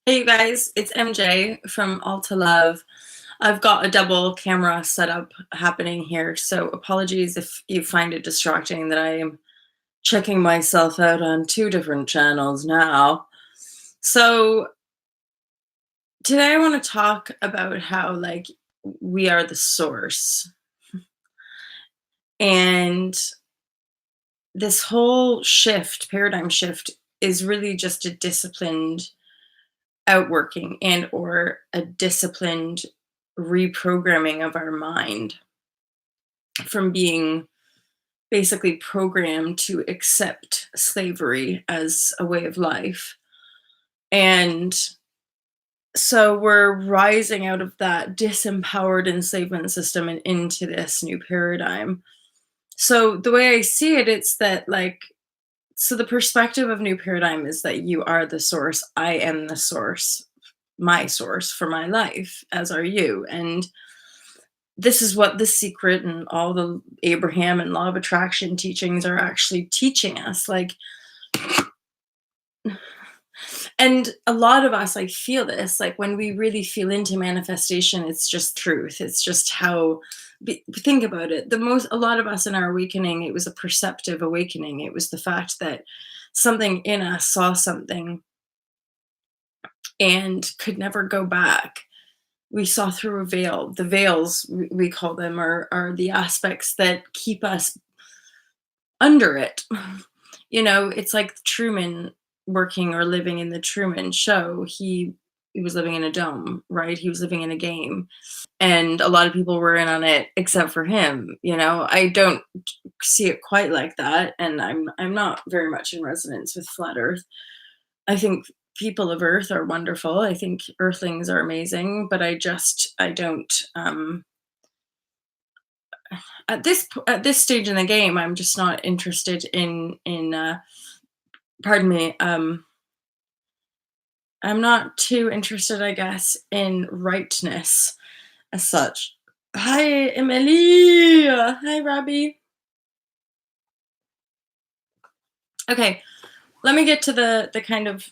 Hey you guys, it's MJ from All to Love. I've got a double camera setup happening here, so apologies if you find it distracting that I am checking myself out on two different channels now. So today I want to talk about how we are the source. And this whole paradigm shift, is really just a disciplined outworking and or a disciplined reprogramming of our mind from being basically programmed to accept slavery as a way of life. And so we're rising out of that disempowered enslavement system and into this new paradigm. So the way I see it, it's that so the perspective of new paradigm is that you are the source, I am the source, my source for my life, as are you. And this is what The Secret and all the Abraham and law of attraction teachings are actually teaching us. And a lot of us feel this, when we really feel into manifestation, it's just truth. It's just how, think about it. A lot of us in our awakening, it was a perceptive awakening. It was the fact that something in us saw something and could never go back. We saw through a veil. The veils, we call them, are the aspects that keep us under it. It's like Truman working or living in the Truman Show. He was living in a dome, right? He was living in a game, and a lot of people were in on it except for him. I don't see it quite like that, and I'm not very much in resonance with flat Earth. I think people of Earth are wonderful. I think Earthlings are amazing, but I don't. At this stage in the game, I'm just not interested in. Pardon me. I'm not too interested, I guess, in rightness as such. Hi, Emily. Hi, Robbie. Okay, let me get to the kind of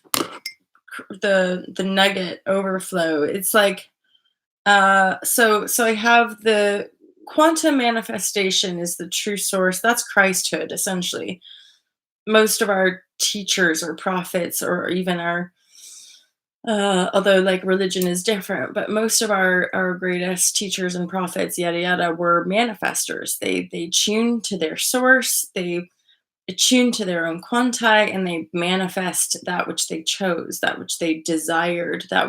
the nugget overflow. It's so I have the quantum manifestation is the true source. That's Christhood, essentially. Most of our teachers or prophets, or even our although religion is different, but most of our greatest teachers and prophets, yada yada, were manifestors. They tuned to their source, they attuned to their own quanti, and they manifest that which they chose, that which they desired, that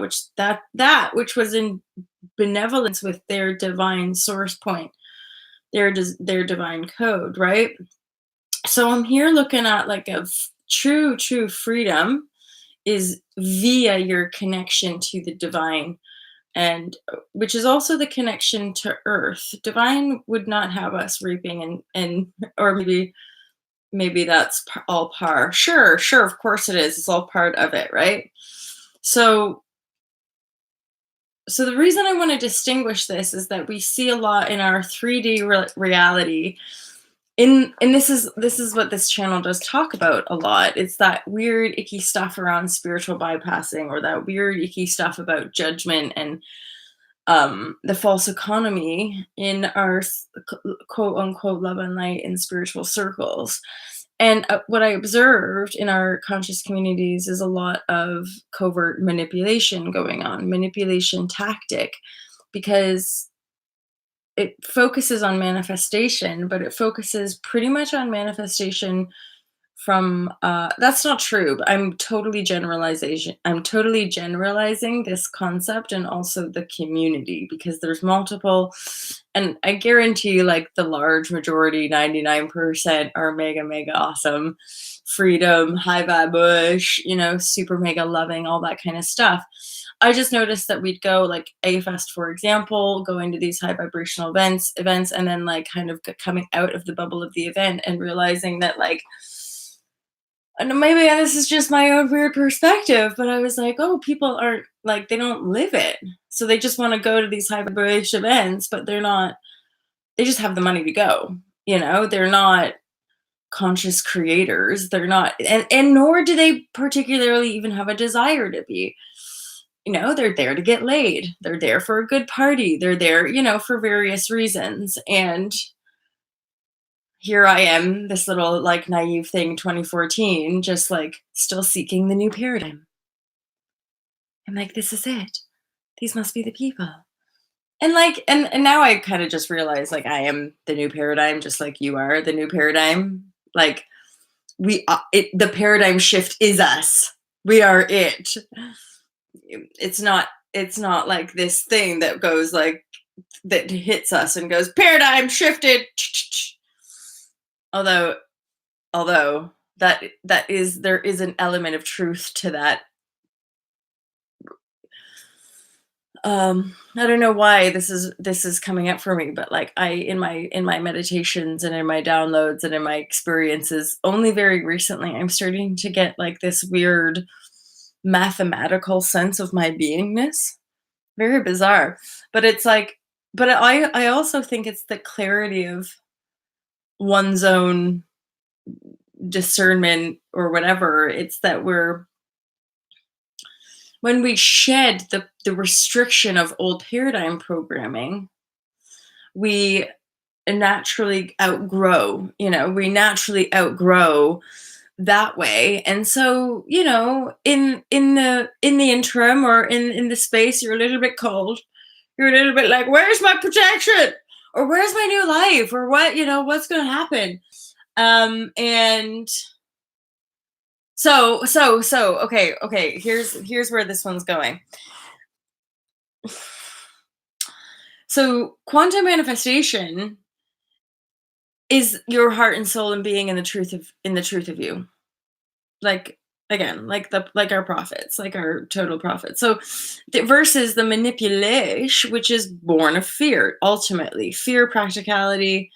which was in benevolence with their divine source point, their divine code, right? So I'm here looking at true freedom is via your connection to the divine, and which is also the connection to earth. Divine would not have us reaping and or maybe that's all par. Sure, of course it is. It's all part of it, right? So so the reason I want to distinguish this is that we see a lot in our 3D reality. And this is what this channel does talk about a lot. It's that weird icky stuff around spiritual bypassing, or that weird icky stuff about judgment and the false economy in our quote unquote love and light and spiritual circles. And what I observed in our conscious communities is a lot of covert manipulation going on, manipulation tactic, because it focuses on manifestation, but it focuses pretty much on manifestation from that's not true, but I'm totally generalizing this concept, and also the community, because there's multiple, and I guarantee you, the large majority, 99%, are mega mega awesome, freedom, high vibe, super mega loving, all that kind of stuff. I just noticed that we'd go A Fest, for example, going to these high vibrational events, and then kind of coming out of the bubble of the event and realizing that and maybe this is just my own weird perspective, but I was like, oh, people aren't they don't live it. So they just want to go to these high vibration events, but they just have the money to go. They're not conscious creators. They're not, and nor do they particularly even have a desire to be. they're there to get laid. They're there for a good party. They're there, for various reasons. And here I am, this little like naive thing, 2014, just like still seeking the new paradigm. I'm like, this is it. These must be the people. And like, and now I kind of just realize like I am the new paradigm, just like you are the new paradigm. Like the paradigm shift is us. We are it. It's not like this thing that goes like that hits us and goes paradigm shifted. Although there is an element of truth to that. I don't know why this is coming up for me, but like in my meditations and in my downloads and in my experiences, only very recently I'm starting to get like this weird mathematical sense of my beingness. Very bizarre. But it's like, but I also think it's the clarity of one's own discernment or whatever. It's that when we shed the restriction of old paradigm programming, we naturally outgrow, that way. And so, in the interim or in the space, you're a little bit cold. You're a little bit like, where's my protection? Or where's my new life? Or what's gonna happen? And so okay, here's where this one's going. So quantum manifestation is your heart and soul and being in the truth of you. Like again, like our prophets, like our total prophets. So versus the manipulation, which is born of fear, ultimately. Fear, practicality,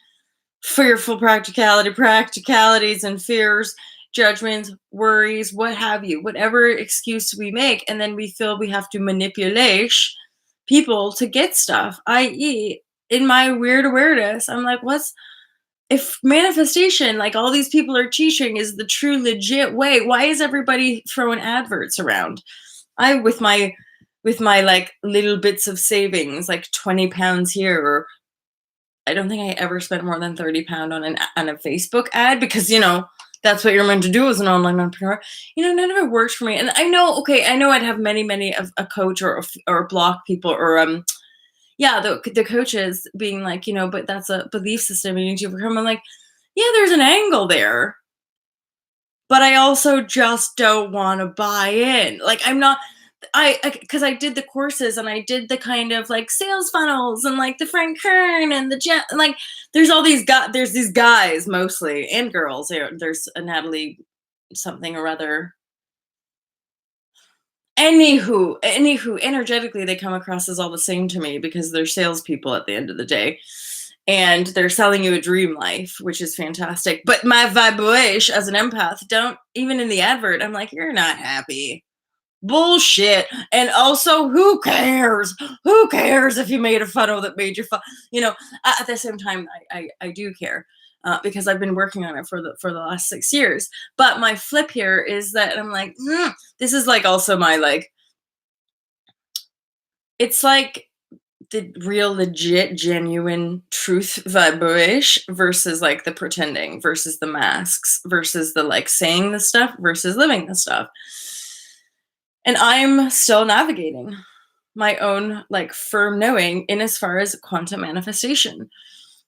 fearful practicality, practicalities and fears, judgments, worries, what have you, whatever excuse we make, and then we feel we have to manipulate people to get stuff, i.e., in my weird awareness, I'm like, if manifestation, like all these people are teaching, is the true legit way, why is everybody throwing adverts around? With my like little bits of savings, like 20 pounds here, or I don't think I ever spent more than 30 pound on a Facebook ad, because that's what you're meant to do as an online entrepreneur. None of it works for me. And I know I'd have many of a coach or block people, or the coaches being like, but that's a belief system you need to overcome. I'm like, yeah, there's an angle there, but I also just don't want to buy in. Like, I'm not, because I did the courses and I did the kind of like sales funnels and like the Frank Kern and like there's these guys mostly, and girls. There's a Natalie something or other. Anywho, energetically, they come across as all the same to me because they're salespeople at the end of the day. And they're selling you a dream life, which is fantastic. But my vibrashe as an empath, don't, even in the advert, I'm like, you're not happy. Bullshit. And also, who cares? Who cares if you made a funnel that made you fun? At the same time, I do care. Because I've been working on it for the last 6 years. But my flip here is that I'm like, this is like also my like, it's like the real legit genuine truth vibrashe versus like the pretending versus the masks versus the like saying the stuff versus living the stuff. And I'm still navigating my own like firm knowing in as far as quantum manifestation.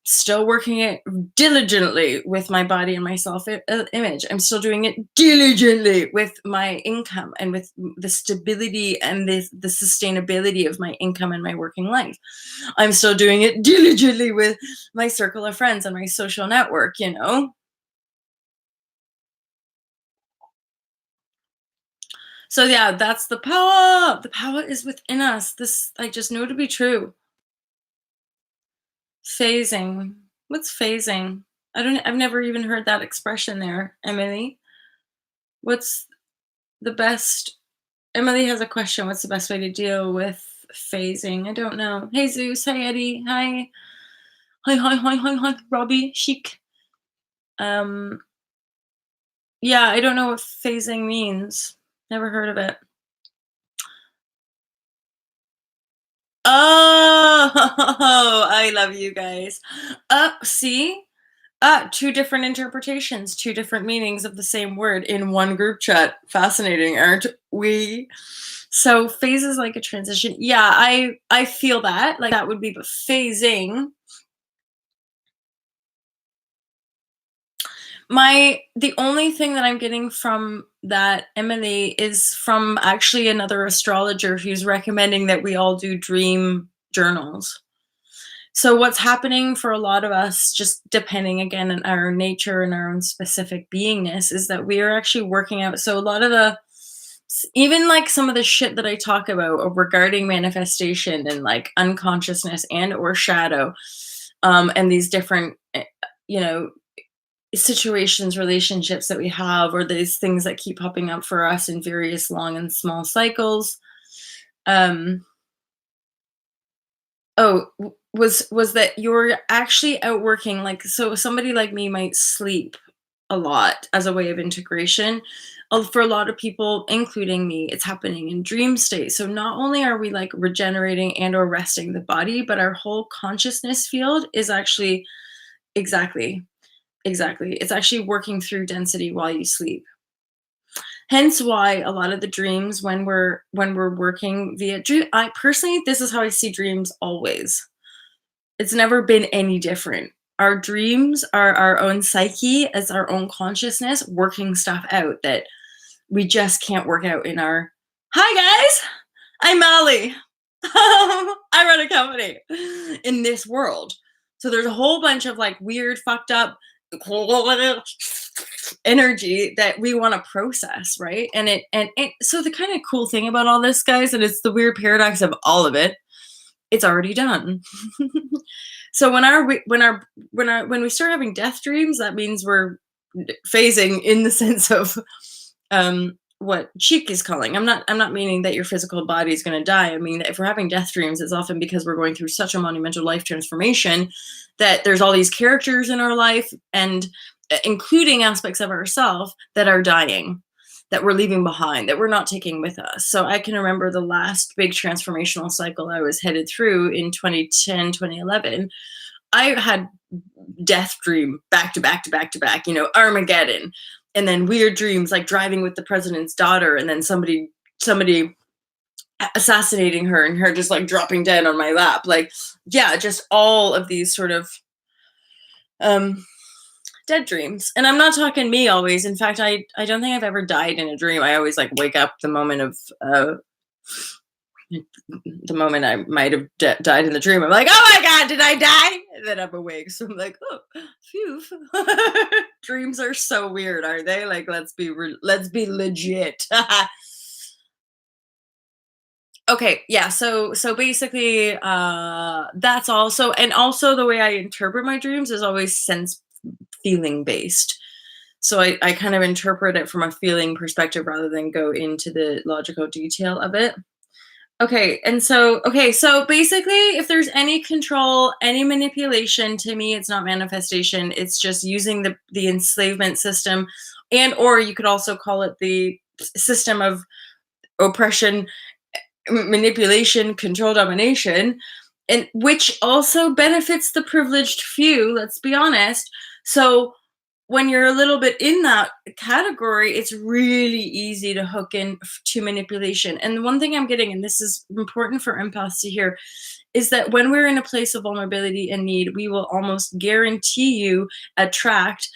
Still working it diligently with my body and my self image. I'm still doing it diligently with my income and with the stability and the sustainability of my income and my working life. I'm still doing it diligently with my circle of friends and my social network, So yeah, that's the power. The power is within us. This I just know to be true. Phasing. What's phasing? I've never even heard that expression there, Emily. What's the best Emily has a question. What's the best way to deal with phasing? I don't know. Hey Zeus, hi Eddie, hi. Hi, Robbie, chic. Yeah, I don't know what phasing means. Never heard of it. Oh, I love you guys. See? Two different interpretations, two different meanings of the same word in one group chat. Fascinating, aren't we? So phase is like a transition. Yeah, I feel that. Like that would be, but phasing. The only thing that I'm getting from that, Emily, is from actually another astrologer who's recommending that we all do dream journals. So what's happening for a lot of us, just depending again on our nature and our own specific beingness, is that we are actually working out. So a lot of the, even like some of the shit that I talk about regarding manifestation and like unconsciousness and or shadow, and these different, you know, situations, relationships that we have, or these things that keep popping up for us in various long and small cycles. Um, was that you're actually out working, like, so somebody like me might sleep a lot as a way of integration. For a lot of people, including me, it's happening in dream state. So not only are we like regenerating and or resting the body, but our whole consciousness field is actually exactly, exactly. It's actually working through density while you sleep. Hence why a lot of the dreams when we're working via dream, I personally, this is how I see dreams always. It's never been any different. Our dreams are our own psyche, as our own consciousness working stuff out that we just can't work out in our. Hi guys, I'm Molly. I run a company in this world. So there's a whole bunch of like weird, fucked up energy that we want to process, right? And so the kind of cool thing about all this, guys, and it's the weird paradox of all of it, it's already done. So when we start having death dreams, that means we're phasing in the sense of what Cheek is calling. I'm not meaning that your physical body is going to die. I mean that if we're having death dreams, it's often because we're going through such a monumental life transformation that there's all these characters in our life, and including aspects of ourselves that are dying, that we're leaving behind, that we're not taking with us. So I can remember the last big transformational cycle I was headed through in 2010, 2011. I had death dream back to back to back to back, Armageddon, and then weird dreams like driving with the president's daughter, and then somebody assassinating her and her just like dropping dead on my lap. Like, yeah, just all of these sort of um dead dreams. And I'm not talking me always. In fact, I don't think I've ever died in a dream. I always like wake up the moment of the moment I might have died in the dream. I'm like, oh my god, did I die? And then I'm awake, so I'm like, oh, phew. Dreams are so weird, aren't they? Like, let's be legit. Okay, yeah. So basically, that's also, and also the way I interpret my dreams is always sense feeling based. So I kind of interpret it from a feeling perspective rather than go into the logical detail of it. Okay, so basically, if there's any control, any manipulation, to me, it's not manifestation. It's just using the enslavement system, and or you could also call it the system of oppression, manipulation, control, domination, and which also benefits the privileged few. Let's be honest. So when you're a little bit in that category, it's really easy to hook in to manipulation. And the one thing I'm getting, and this is important for empaths to hear, is that when we're in a place of vulnerability and need, we will almost guarantee you attract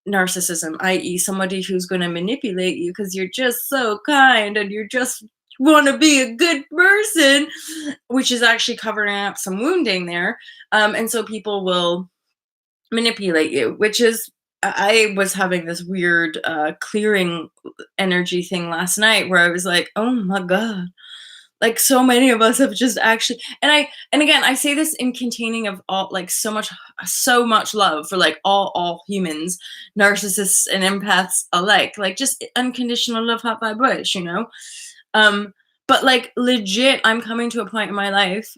narcissism, i.e., somebody who's going to manipulate you because you're just so kind and you're just want to be a good person, which is actually covering up some wounding there. And so people will manipulate you, which is, I was having this weird clearing energy thing last night where I was like, oh my God, like so many of us have just actually, and again, I say this in containing of all, like so much love for like all humans, narcissists and empaths alike, like just unconditional love, hot vibe bush. Um, but like legit, I'm coming to a point in my life,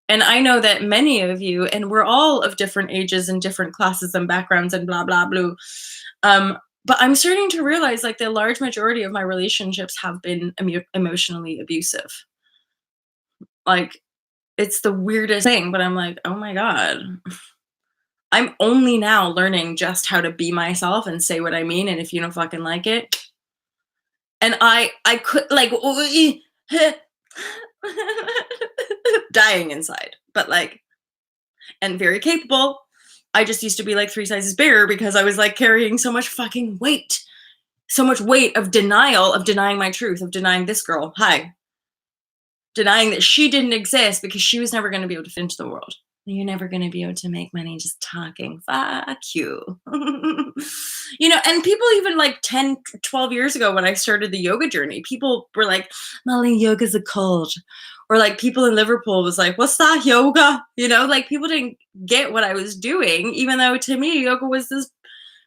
and I know that many of you, and we're all of different ages and different classes and backgrounds and blah blah blah. But I'm starting to realize like the large majority of my relationships have been emotionally abusive. Like It's the weirdest thing, but I'm like, "Oh my god." I'm only now learning just how to be myself and say what I mean, and if you don't fucking like it, and I could like dying inside, but like, and very capable. I just used to be like 3 sizes bigger because I was like carrying so much fucking weight. So much weight of denial, of denying my truth, of denying this girl, hi, denying that she didn't exist because she was never going to be able to fit into the world. You're never going to be able to make money just talking. Fuck you. And people even like 10, 12 years ago when I started the yoga journey, people were like, Molly, yoga's a cult. Or like people in Liverpool was like, what's that, yoga? Like people didn't get what I was doing, even though to me, yoga was this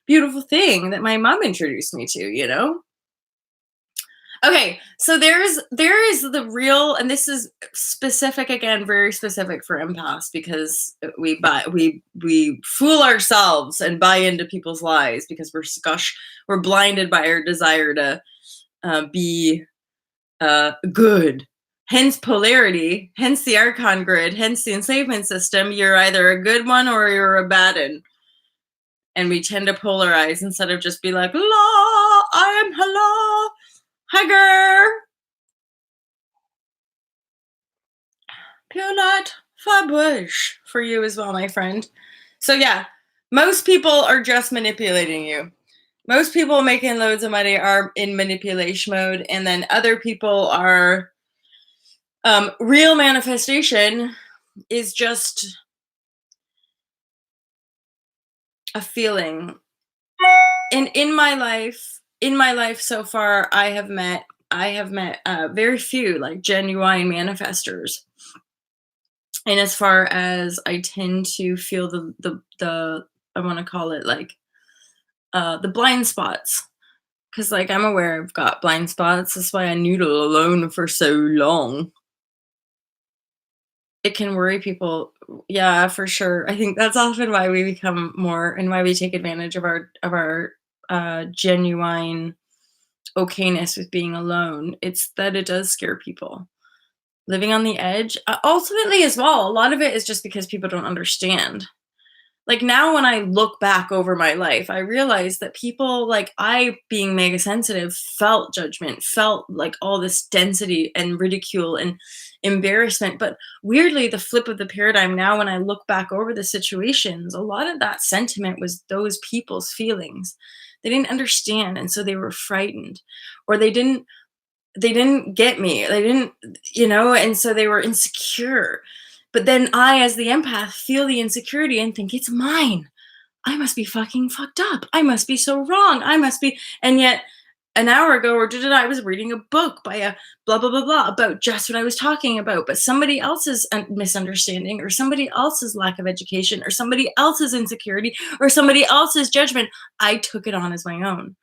beautiful thing that my mom introduced me to. Okay, so there is the real, and this is specific again, very specific for empaths because we fool ourselves and buy into people's lies because we're blinded by our desire to be good. Hence polarity, hence the Archon grid, hence the enslavement system. You're either a good one or you're a bad one. And we tend to polarize instead of just be like, la, I am hello. Hugger! Pure light, vibrashe for you as well, my friend. So yeah, most people are just manipulating you. Most people making loads of money are in manipulation mode, and then other people are real manifestation is just a feeling. And in my life so far, I have met very few like genuine manifestors. And as far as I tend to feel the I want to call it like the blind spots, because like I'm aware I've got blind spots. That's why I noodle alone for so long. It can worry people. Yeah, for sure. I think that's often why we become more and why we take advantage of our genuine okayness with being alone. It's that it does scare people. Living on the edge, ultimately as well, a lot of it is just because people don't understand. Like now when I look back over my life, I realize that people like I, being mega sensitive, felt judgment, felt like all this density and ridicule and embarrassment. But weirdly, the flip of the paradigm now, when I look back over the situations, a lot of that sentiment was those people's feelings. They didn't understand, and so they were frightened, or they didn't get me. They didn't, and so they were insecure. But then I, as the empath, feel the insecurity and think it's mine. I must be fucking fucked up. I must be so wrong. I must be. And yet, an hour ago, I was reading a book by a blah, blah, blah, blah about just what I was talking about, but somebody else's misunderstanding or somebody else's lack of education or somebody else's insecurity or somebody else's judgment, I took it on as my own.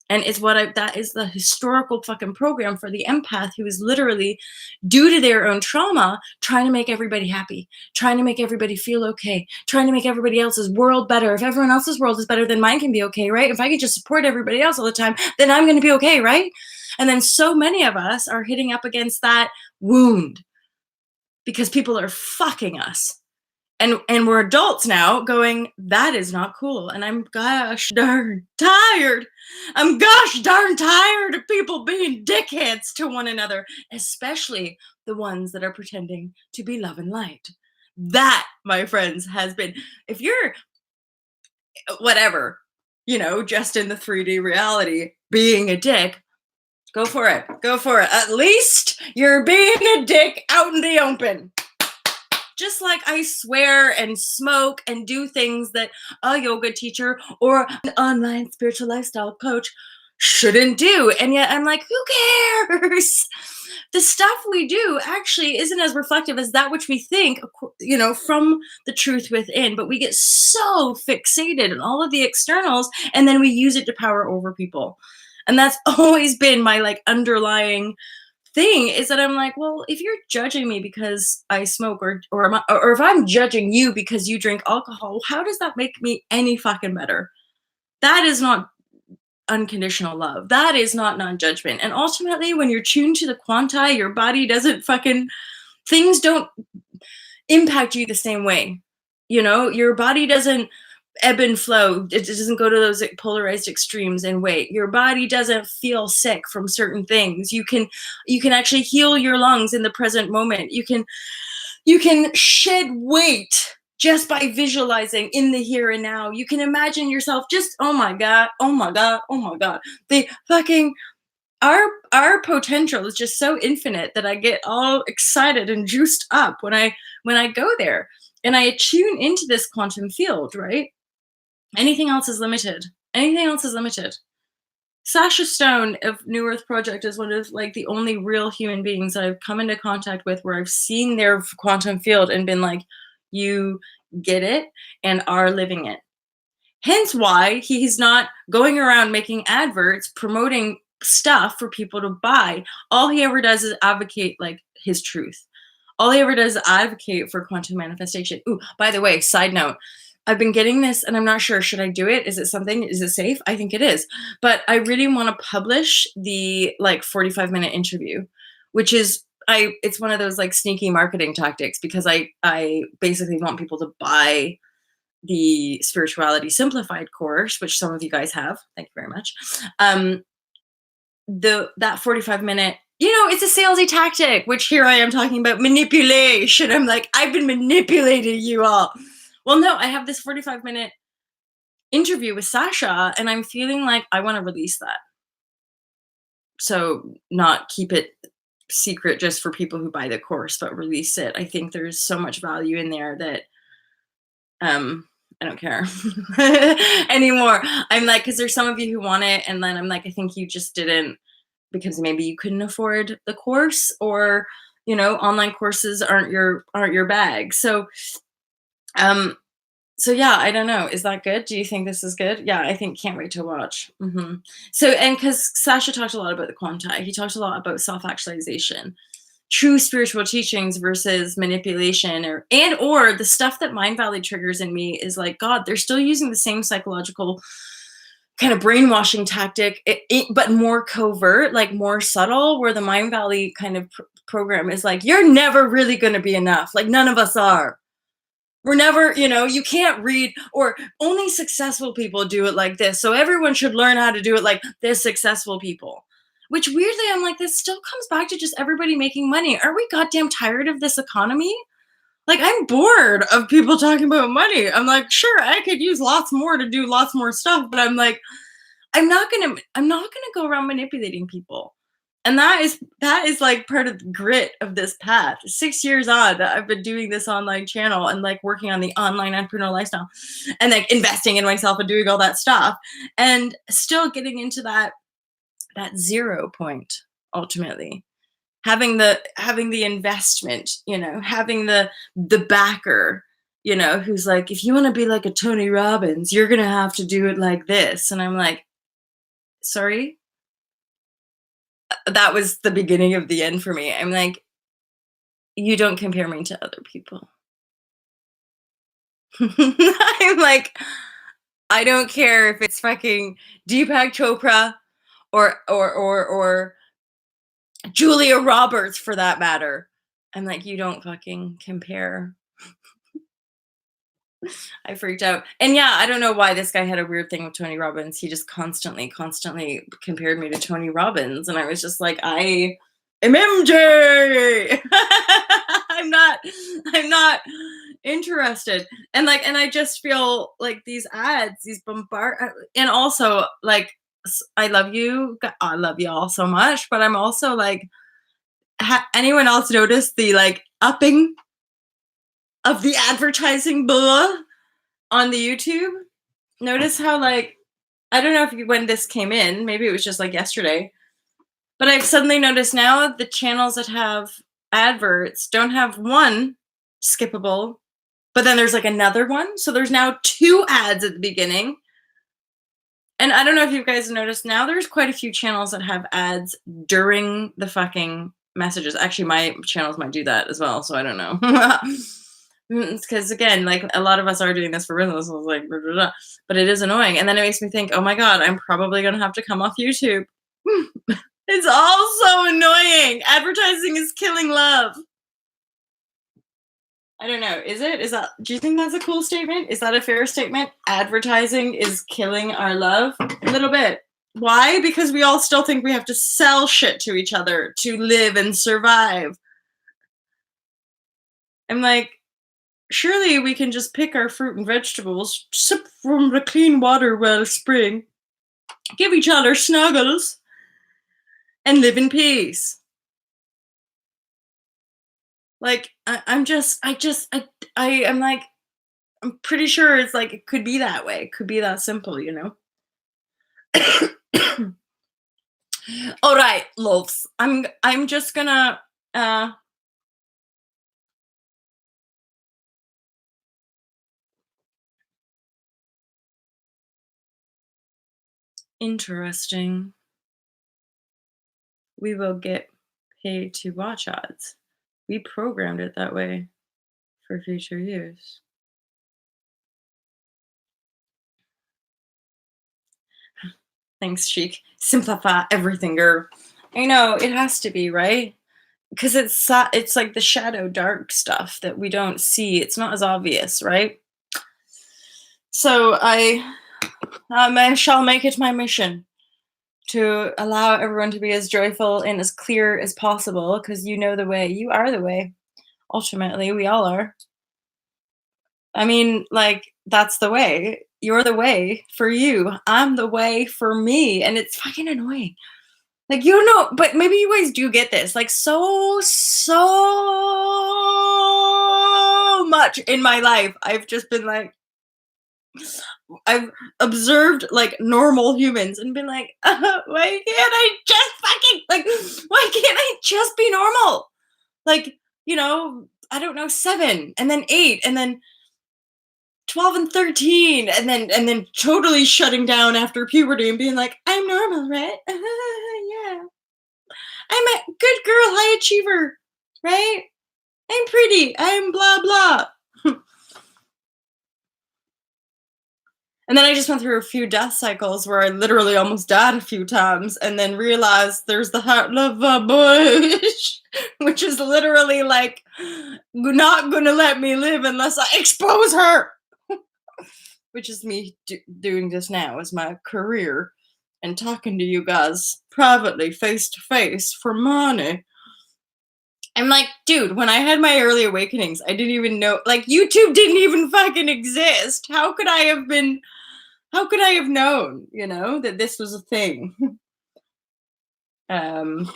And it's that is the historical fucking program for the empath who is literally, due to their own trauma, trying to make everybody happy, trying to make everybody feel okay, trying to make everybody else's world better. If everyone else's world is better, then mine can be okay, right? If I can just support everybody else all the time, then I'm going to be okay, right? And then so many of us are hitting up against that wound because people are fucking us. And we're adults now going, that is not cool. And I'm gosh darn tired. I'm gosh darn tired of people being dickheads to one another, especially the ones that are pretending to be love and light. That, my friends, has been, if you're whatever, just in the 3D reality, being a dick, go for it. Go for it. At least you're being a dick out in the open. Just like I swear and smoke and do things that a yoga teacher or an online spiritual lifestyle coach shouldn't do. And yet I'm like, who cares? The stuff we do actually isn't as reflective as that which we think, from the truth within. But we get so fixated on all of the externals and then we use it to power over people. And that's always been my like underlying thing, is that I'm like, well, if you're judging me because I smoke or if I'm judging you because you drink alcohol, how does that make me any fucking better? That is not unconditional love. That is not non-judgment. And ultimately, when you're tuned to the quanta, your body doesn't fucking, things don't, impact you the same way. You know, your body doesn't ebb and flow. It doesn't go to those polarized extremes in weight. Your body doesn't feel sick from certain things. You can actually heal your lungs in the present moment. You can shed weight just by visualizing in the here and now. You can imagine yourself just, oh my god, oh my god, oh my god. The fucking our potential is just so infinite that I get all excited and juiced up when I go there and I tune into this quantum field, right? Anything else is limited. Anything else is limited. Sasha Stone of New Earth Project is one of like the only real human beings that I've come into contact with where I've seen their quantum field and been like, you get it and are living it. Hence why he's not going around making adverts promoting stuff for people to buy. All he ever does is advocate like his truth. All he ever does is advocate for quantum manifestation. Ooh, by the way, side note, I've been getting this and I'm not sure, should I do it? Is it safe? I think it is. But I really want to publish the like 45-minute interview, which is it's one of those like sneaky marketing tactics because I basically want people to buy the Spirituality Simplified course, which some of you guys have. Thank you very much. That 45-minute, it's a salesy tactic, which here I am talking about manipulation. I'm like, I've been manipulating you all. Well, no, I have this 45-minute interview with Sasha, and I'm feeling like I want to release that. So not keep it secret just for people who buy the course, but release it. I think there's so much value in there that I don't care anymore. I'm like, because there's some of you who want it, and then I'm like, I think you just didn't because maybe you couldn't afford the course, or online courses aren't your bag. So yeah, I don't know. Is that good? Do you think this is good? Yeah, I think can't wait to watch. So, and because Sasha talked a lot about the quanta, he talked a lot about self-actualization, true spiritual teachings versus manipulation, or the stuff that Mind Valley triggers in me is like, God, they're still using the same psychological kind of brainwashing tactic, but more covert, like more subtle, where the Mind Valley kind of program is like, you're never really going to be enough. Like none of us are. We're never, you can't read, or only successful people do it like this. So everyone should learn how to do it like this successful people. Which weirdly, I'm like, this still comes back to just everybody making money. Are we goddamn tired of this economy? Like, I'm bored of people talking about money. I'm like, sure, I could use lots more to do lots more stuff, but I'm like, I'm not gonna go around manipulating people. And that is like part of the grit of this path. 6 years on that I've been doing this online channel and like working on the online entrepreneurial lifestyle and like investing in myself and doing all that stuff and still getting into that 0 point ultimately. Having the investment, having the backer, who's like, if you want to be like a Tony Robbins, you're gonna have to do it like this. And I'm like, sorry? That was the beginning of the end for me. I'm like, you don't compare me to other people. I'm like, I don't care if it's fucking Deepak Chopra or Julia Roberts for that matter. I'm like, you don't fucking compare. I freaked out. And yeah, I don't know why this guy had a weird thing with Tony Robbins. He just constantly compared me to Tony Robbins. And I was just like, I am MJ. I'm not interested. And I just feel like these ads, these bombard, and also like, I love you. I love you all so much. But I'm also like, anyone else notice the like upping of the advertising blah on the YouTube? Notice how like, I don't know when this came in, maybe it was just like yesterday, but I've suddenly noticed now the channels that have adverts don't have one skippable, but then there's like another one. So there's now 2 ads at the beginning. And I don't know if you guys noticed, now there's quite a few channels that have ads during the fucking messages. Actually, my channels might do that as well, so I don't know. Because again, like a lot of us are doing this for business, so like, blah, blah, blah. But it is annoying. And then it makes me think, oh my God, I'm probably going to have to come off YouTube. It's all so annoying. Advertising is killing love. I don't know. Do you think that's a cool statement? Is that a fair statement? Advertising is killing our love? A little bit. Why? Because we all still think we have to sell shit to each other to live and survive. I'm like, surely we can just pick our fruit and vegetables, sip from the clean water wellspring, give each other snuggles, and live in peace. Like, I'm like, I'm pretty sure it's like, it could be that way. It could be that simple, you know? All right, loves. I'm just gonna, interesting. We will get paid to watch ads. We programmed it that way for future use. Thanks, Chic. Simplify everything, girl. I know it has to be, right? Because it's like the shadow dark stuff that we don't see. It's not as obvious, right? So I shall make it my mission to allow everyone to be as joyful and as clear as possible, because you know the way. You are the way. Ultimately, we all are. I mean, like, that's the way. You're the way for you. I'm the way for me. And it's fucking annoying. Like, you know, but maybe you guys do get this. Like, so much in my life, I've just been like, I've observed like normal humans and been like, why can't I just fucking, like, why can't I just be normal? Like, you know, I don't know, 7 and then 8 and then 12 and 13 and then totally shutting down after puberty and being like, I'm normal, right? Yeah. I'm a good girl, high achiever, right? I'm pretty. I'm blah blah. And then I just went through a few death cycles where I literally almost died a few times and then realized there's the heart of a bush, which is literally like not gonna let me live unless I expose her. Which is me doing this now as my career and talking to you guys privately, face to face for money. I'm like, dude, when I had my early awakenings, I didn't even know, like, YouTube didn't even fucking exist. How could I have known, you know, that this was a thing? When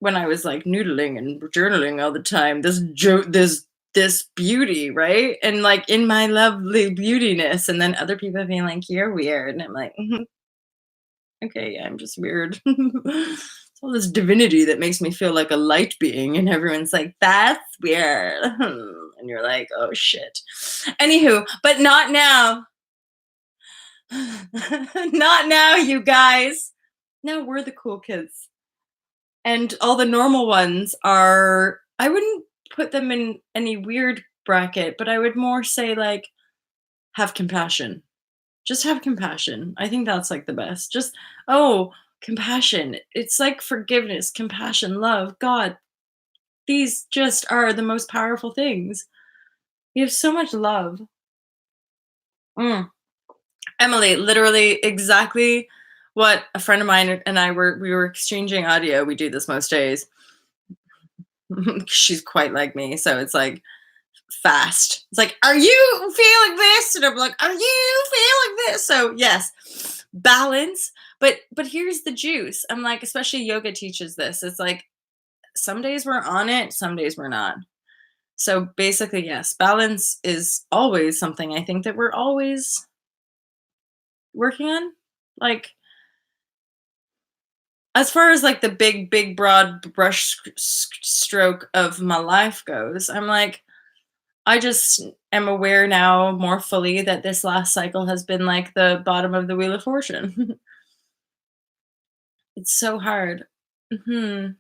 I was like noodling and journaling all the time, this beauty, right? And like in my lovely beautiness, and then other people being like, you're weird. And I'm like, okay, yeah, I'm just weird. It's all this divinity that makes me feel like a light being, and everyone's like, that's weird. And you're like, oh shit. Anywho, but not now. Not now, you guys. Now we're the cool kids. And all the normal ones are, I wouldn't put them in any weird bracket, but I would more say like, have compassion. Just have compassion. I think that's like the best. Just, oh, compassion. It's like forgiveness, compassion, love, God. These just are the most powerful things. We have so much love. Emily, literally exactly what a friend of mine and we were exchanging audio. We do this most days. She's quite like me, so it's like fast. It's like, are you feeling this? And I'm like, are you feeling this? So yes, balance. But here's the juice. I'm like, especially yoga teaches this. It's like some days we're on it, some days we're not. So basically, yes, balance is always something I think that we're always working on. Like, as far as like the big broad brush stroke of my life goes, I'm like, I just am aware now more fully that this last cycle has been like the bottom of the wheel of fortune. It's so hard. And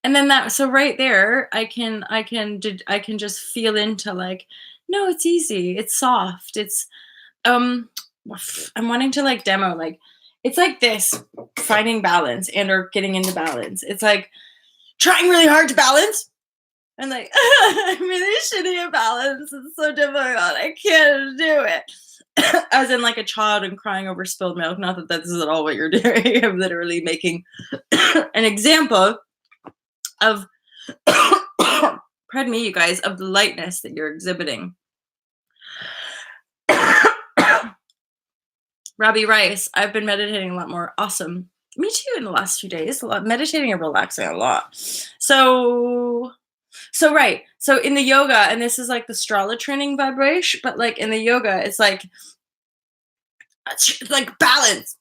then so right there, I can just feel into like, no, it's easy, it's soft, it's I'm wanting to like demo, like, it's like this, finding balance and or getting into balance. It's like trying really hard to balance I'm like, I'm really shitty at balance. It's so difficult. I can't do it. As in like a child and crying over spilled milk. Not that this is at all what you're doing. I'm literally making an example of, pardon me, you guys, of the lightness that you're exhibiting. Robbie Rice, I've been meditating a lot more. Awesome. Me too in the last few days. A lot meditating and relaxing a lot. So right. So in the yoga, and this is like the Strala training vibrashe, but like in the yoga, it's like balance.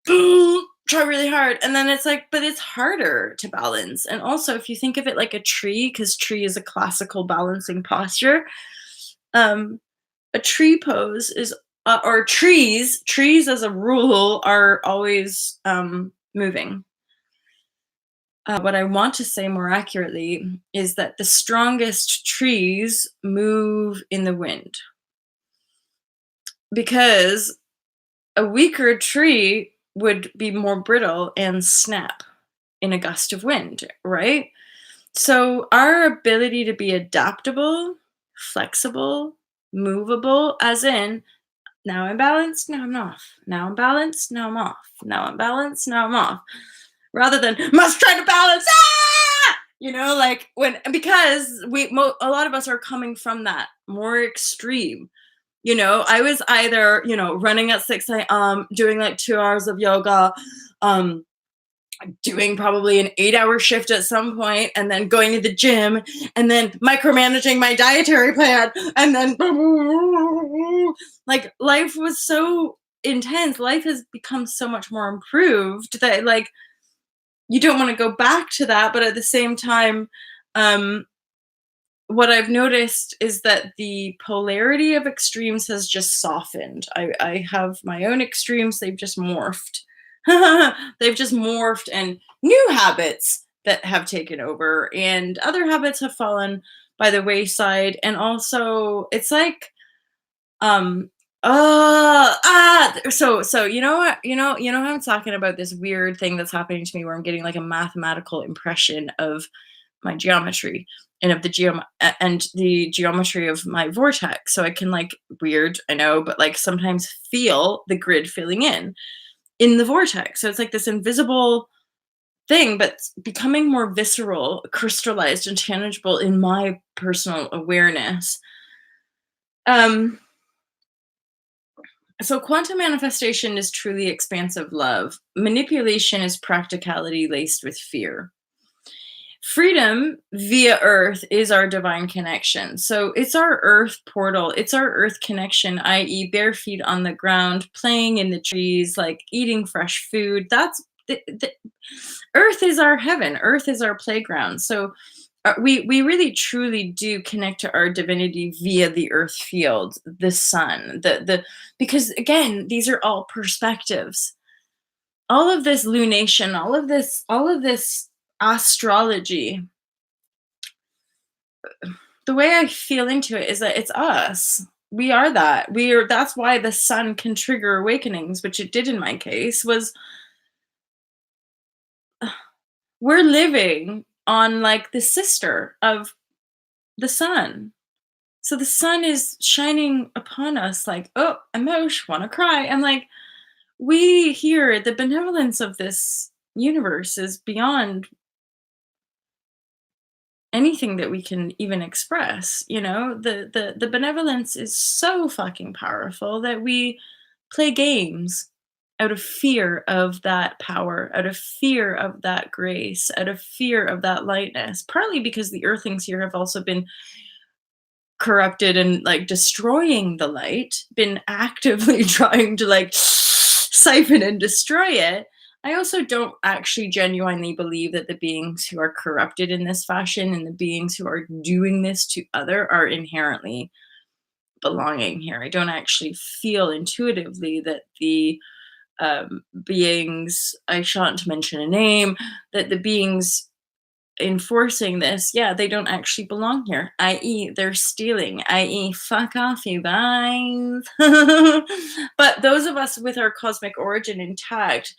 Try really hard. And then it's like, but it's harder to balance. And also if you think of it like a tree, because tree is a classical balancing posture, a tree pose is or trees as a rule are always moving. What I want to say more accurately is that the strongest trees move in the wind, because a weaker tree would be more brittle and snap in a gust of wind, right? So our ability to be adaptable, flexible, movable, as in now I'm balanced, now I'm off. Now I'm balanced, now I'm off. Now I'm balanced, now I'm off. Rather than must try to balance, like because a lot of us are coming from that more extreme. I was either, running at 6 a.m., doing like 2 hours of yoga, doing probably an 8-hour shift at some point, and then going to the gym, and then micromanaging my dietary plan, and then like life was so intense. Life has become so much more improved that like you don't want to go back to that, but at the same time, what I've noticed is that the polarity of extremes has just softened. I have my own extremes, they've just morphed. They've just morphed, and new habits that have taken over, and other habits have fallen by the wayside. And also, it's like, so how I'm talking about this weird thing that's happening to me where I'm getting like a mathematical impression of my geometry and of the geometry of my vortex. So I can like weird, I know, but like sometimes feel the grid filling in the vortex. So it's like this invisible thing, but it's becoming more visceral, crystallized, and tangible in my personal awareness. So quantum manifestation is truly expansive love. Manipulation is practicality laced with fear. Freedom via earth is our divine connection. So it's our earth portal. It's our earth connection, i.e. bare feet on the ground, playing in the trees, like eating fresh food. That's the earth is our heaven. Earth is our playground. So we really truly do connect to our divinity via the earth field, the sun, because again, these are all perspectives. All of this lunation, all of this astrology, the way I feel into it is that it's us. We are that. That's why the sun can trigger awakenings, which it did in my case, was we're living on like the sister of the sun. So the sun is shining upon us like, oh, emotion, want to cry. I'm like, we hear the benevolence of this universe is beyond anything that we can even express. The benevolence is so fucking powerful that we play games out of fear of that power, out of fear of that grace, out of fear of that lightness, partly because the earthlings here have also been corrupted and like destroying the light, been actively trying to like siphon and destroy it. I also don't actually genuinely believe that the beings who are corrupted in this fashion and the beings who are doing this to other are inherently belonging here. I don't actually feel intuitively that the beings, I shan't mention a name, that the beings enforcing this, yeah, they don't actually belong here, i.e., they're stealing, i.e., fuck off, you guys. But those of us with our cosmic origin intact,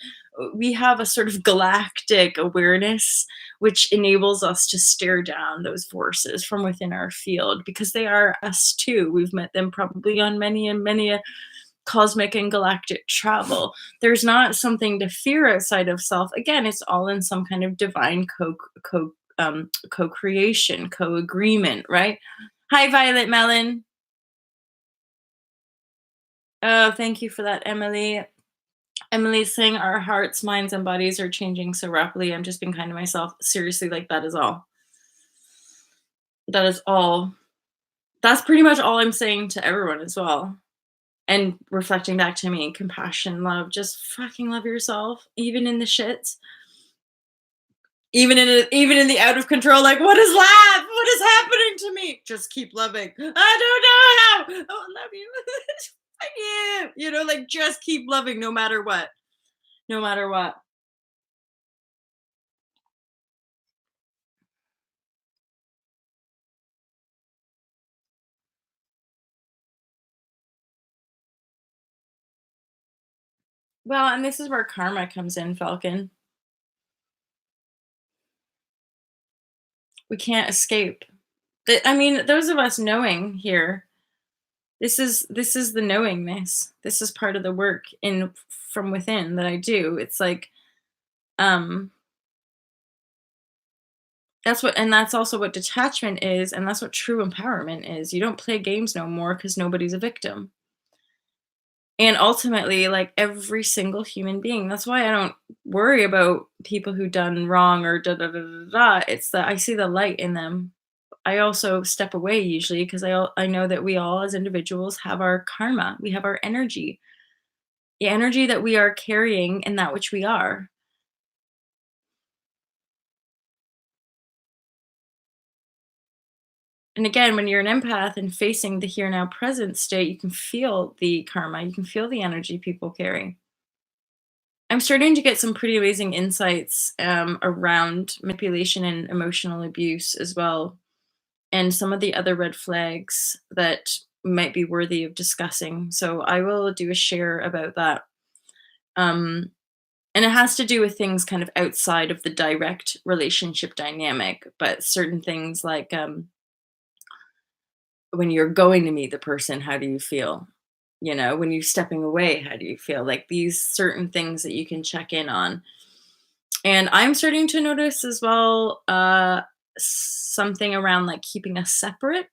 we have a sort of galactic awareness which enables us to stare down those forces from within our field because they are us too. We've met them probably on many and many a cosmic and galactic travel. There's not something to fear outside of self. Again, it's all in some kind of divine co-creation, co-agreement, right? Hi, Violet Melon. Oh, thank you for that, Emily. Emily's saying our hearts, minds, and bodies are changing so rapidly. I'm just being kind to myself. Seriously, like that is all. That is all. That's pretty much all I'm saying to everyone as well. And reflecting back to me, compassion, love, just fucking love yourself, even in the shits. Even in the out of control, like, what is life? What is happening to me? Just keep loving. I don't know how. Oh, I love you. Fuck you. You know, like just keep loving no matter what. No matter what. Well, and this is where karma comes in, Falcon. We can't escape. I mean, those of us knowing here, this is the knowingness. This is part of the work in from within that I do. It's like um that's also what detachment is, and that's what true empowerment is. You don't play games no more because nobody's a victim. And ultimately, like every single human being, that's why I don't worry about people who done wrong or da da da da da. It's that I see the light in them. I also step away usually because I know that we all as individuals have our karma. We have our energy, the energy that we are carrying and that which we are. And again, when you're an empath and facing the here now present state, you can feel the karma, you can feel the energy people carry. I'm starting to get some pretty amazing insights around manipulation and emotional abuse as well, and some of the other red flags that might be worthy of discussing. So I will do a share about that. Um, and it has to do with things kind of outside of the direct relationship dynamic, but certain things like when you're going to meet the person, how do you feel? You know, when you're stepping away, how do you feel? Like these certain things that you can check in on. And I'm starting to notice as well something around like keeping us separate.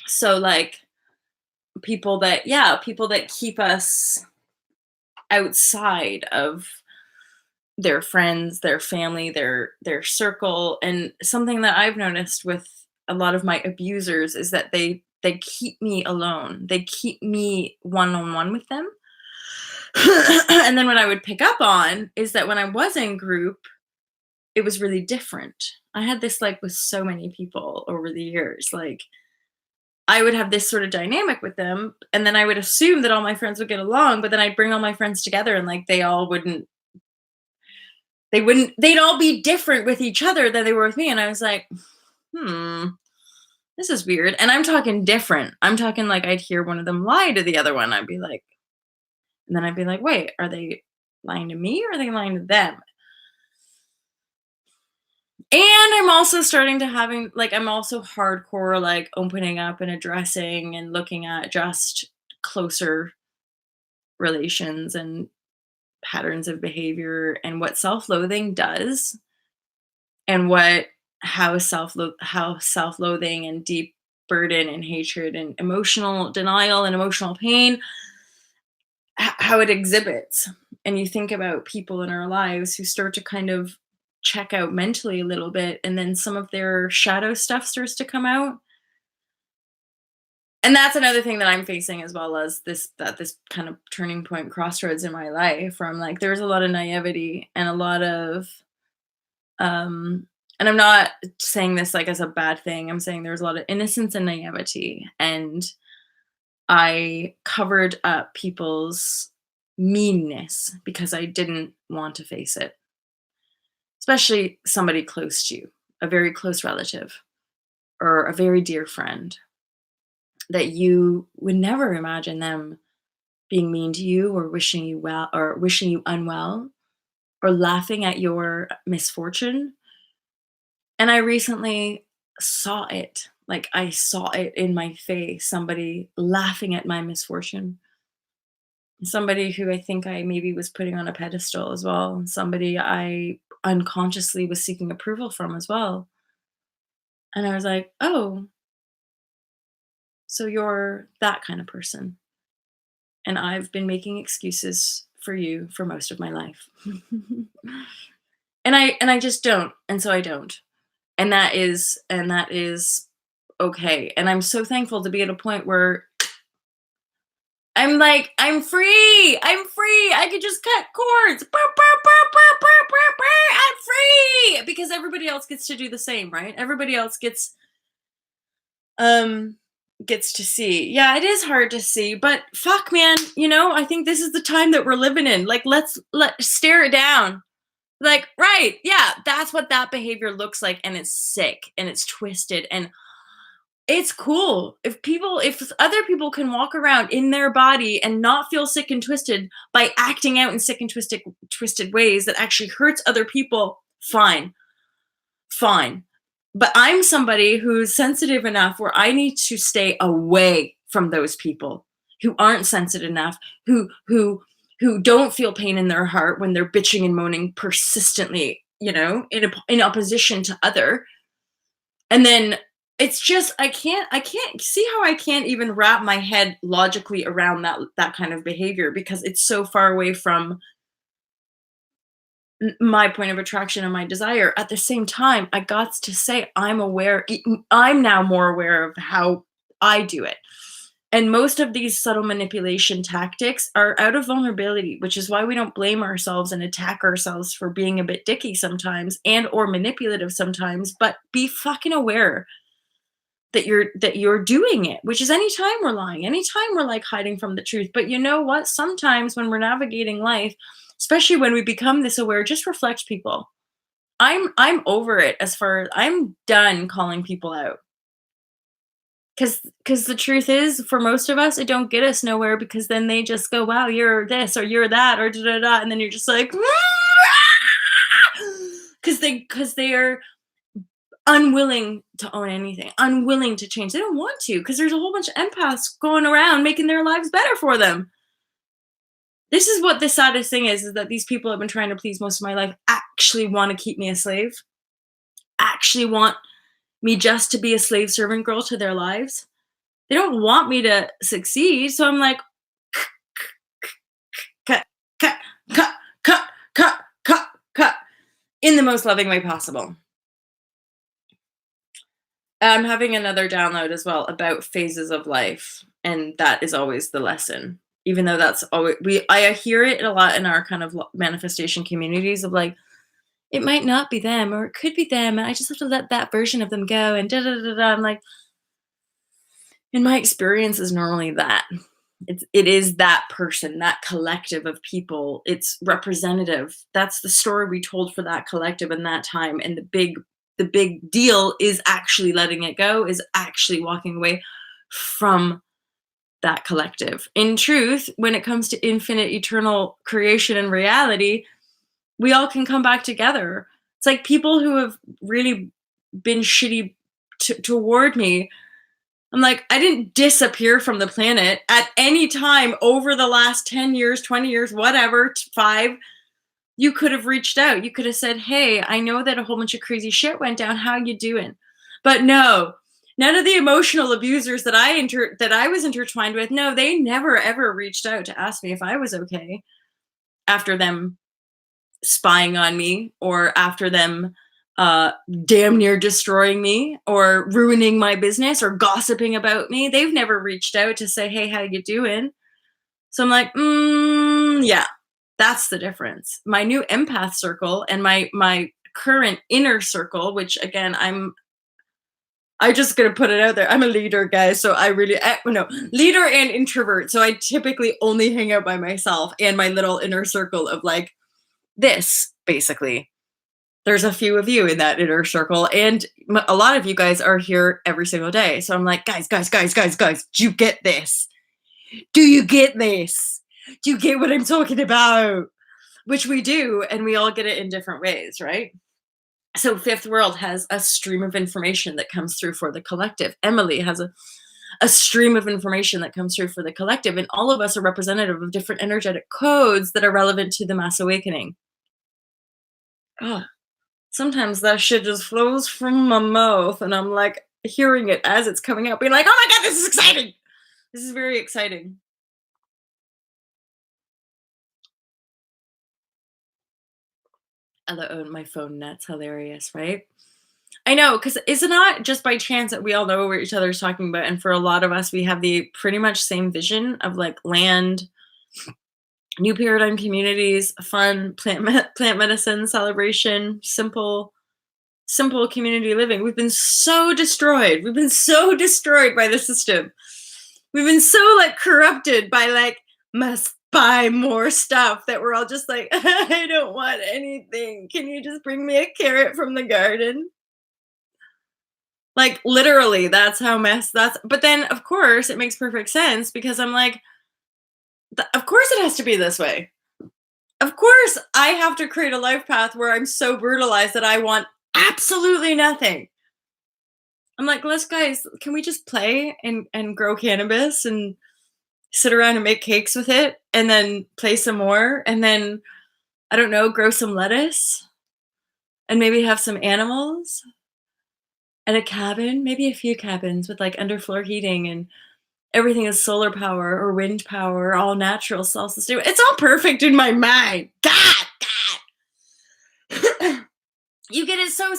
So like people that keep us outside of their friends, their family, their circle. And something that I've noticed with a lot of my abusers is that they keep me alone. They keep me one on one with them. And then what I would pick up on is that when I was in group, it was really different. I had this like with so many people over the years. Like I would have this sort of dynamic with them, and then I would assume that all my friends would get along, but then I'd bring all my friends together and like they'd all be different with each other than they were with me. And I was like, hmm, this is weird. And I'm talking different. I'm talking like I'd hear one of them lie to the other one. And then I'd be like, wait, are they lying to me or are they lying to them? And I'm also starting to having like I'm also hardcore like opening up and addressing and looking at just closer relations and patterns of behavior and what self-loathing does and what how self-loathing and deep burden and hatred and emotional denial and emotional pain how it exhibits. And you think about people in our lives who start to kind of check out mentally a little bit and then some of their shadow stuff starts to come out. And that's another thing that I'm facing as well as this kind of turning point crossroads in my life where I'm like there's a lot of naivety and a lot of and I'm not saying this like as a bad thing. I'm saying there's a lot of innocence and naivety, and I covered up people's meanness because I didn't want to face it. especially somebody close to you, a very close relative or a very dear friend, that you would never imagine them being mean to you or wishing you well or wishing you unwell or laughing at your misfortune. And I recently saw it. Like I saw it in my face, somebody laughing at my misfortune. Somebody who I think I maybe was putting on a pedestal as well, and somebody I unconsciously was seeking approval from as well. And I was like, "Oh, so you're that kind of person." And I've been making excuses for you for most of my life. And I just don't. And so I don't. And that is okay. And I'm so thankful to be at a point where I'm like, I'm free. I'm free. I could just cut cords. I'm free because everybody else gets to do the same, right? Everybody else um gets to see. Yeah, it is hard to see, but fuck man, I think this is the time that we're living in. Like let stare it down. Like, right, yeah, that's what that behavior looks like, and it's sick and it's twisted and it's cool. If other people can walk around in their body and not feel sick and twisted by acting out in sick and twisted ways that actually hurts other people, fine. Fine. But I'm somebody who's sensitive enough where I need to stay away from those people who aren't sensitive enough, who don't feel pain in their heart when they're bitching and moaning persistently, in opposition to other. And then it's just I can't see how I can't even wrap my head logically around that kind of behavior because it's so far away from my point of attraction and my desire. At the same time, I got to say I'm now more aware of how I do it. And most of these subtle manipulation tactics are out of vulnerability, which is why we don't blame ourselves and attack ourselves for being a bit dicky sometimes and or manipulative sometimes, but be fucking aware that you're doing it, which is anytime we're lying, anytime we're like hiding from the truth. But you know what? Sometimes when we're navigating life, especially when we become this aware, just reflect people. I'm over it as far as I'm done calling people out. Cause the truth is, for most of us, it don't get us nowhere because then they just go, wow, you're this or you're that or da da da, and then you're just like, because they are unwilling to own anything, unwilling to change. They don't want to because there's a whole bunch of empaths going around making their lives better for them. This is what the saddest thing is that these people I've been trying to please most of my life actually want to keep me a slave, actually want me just to be a slave servant girl to their lives. They don't want me to succeed. So I'm like, cut, cut, cut, cut, cut, cut, cut, in the most loving way possible. I'm having another download as well about phases of life, and that is always the lesson. Even though that's always I hear it a lot in our kind of manifestation communities of like, it might not be them or it could be them, and I just have to let that version of them go and da da da da. I'm like, in my experience, is normally that. It is that person, that collective of people. It's representative. That's the story we told for that collective in that time. And the big deal is actually letting it go, is actually walking away from that collective. In truth, when it comes to infinite, eternal creation and reality, we all can come back together. It's like people who have really been shitty toward me. I'm like, I didn't disappear from the planet at any time over the last 10 years, 20 years, whatever, 5. You could have reached out. You could have said, hey, I know that a whole bunch of crazy shit went down. How you doing? But no, none of the emotional abusers that I was intertwined with, no, they never ever reached out to ask me if I was okay after them spying on me or after them damn near destroying me or ruining my business or gossiping about me. They've never reached out to say, hey, how you doing? So I'm like, yeah, that's the difference. My new empath circle and my current inner circle, which again, I just gonna put it out there. I'm a leader, guys. So no, leader and introvert. So I typically only hang out by myself and my little inner circle of like this, basically. There's a few of you in that inner circle, and a lot of you guys are here every single day. So I'm like, guys, guys, guys, guys, guys, do you get this? Do you get this? Do you get what I'm talking about? Which we do, and we all get it in different ways, right? So Fifth World has a stream of information that comes through for the collective. Emily has a stream of information that comes through for the collective, and all of us are representative of different energetic codes that are relevant to the mass awakening. Oh, sometimes that shit just flows from my mouth, and I'm like hearing it as it's coming out, being like, oh my God, this is exciting. This is very exciting. My phone net's hilarious, right? I know, because it's not just by chance that we all know what each other's talking about. And for a lot of us, we have the pretty much same vision of like land, new paradigm communities, fun, plant medicine, celebration, simple community living. We've been so destroyed. We've been so destroyed by the system. We've been so like corrupted by like must buy more stuff that we're all just like, I don't want anything. Can you just bring me a carrot from the garden? Like literally, that's how that's. But then of course it makes perfect sense because I'm like, of course it has to be this way. Of course I have to create a life path where I'm so brutalized that I want absolutely nothing. I'm like, let's guys, can we just play and grow cannabis and sit around and make cakes with it and then play some more and then I don't know, grow some lettuce and maybe have some animals and a cabin, maybe a few cabins with like underfloor heating and everything is solar power or wind power, all natural, self-sustaining. It's all perfect in my mind. God. You get it so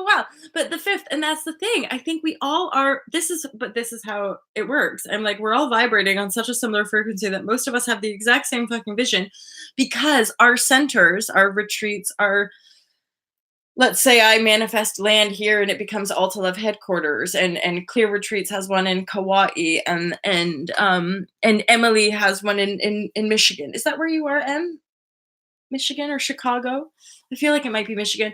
well. But the fifth, and that's the thing. I think we all are. This is how it works. I'm like, we're all vibrating on such a similar frequency that most of us have the exact same fucking vision because our centers, our retreats, our let's say I manifest land here and it becomes Alta Love headquarters and Clear Retreats has one in Kauai and Emily has one in Michigan. Is that where you are, Em? Michigan or Chicago? I feel like it might be Michigan.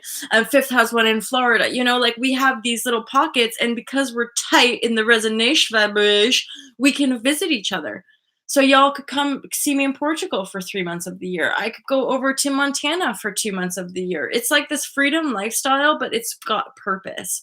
Fifth has one in Florida. You know, like we have these little pockets, and because we're tight in the resonation vibrashe, we can visit each other. So y'all could come see me in Portugal for 3 months of the year. I could go over to Montana for 2 months of the year. It's like this freedom lifestyle, but it's got purpose.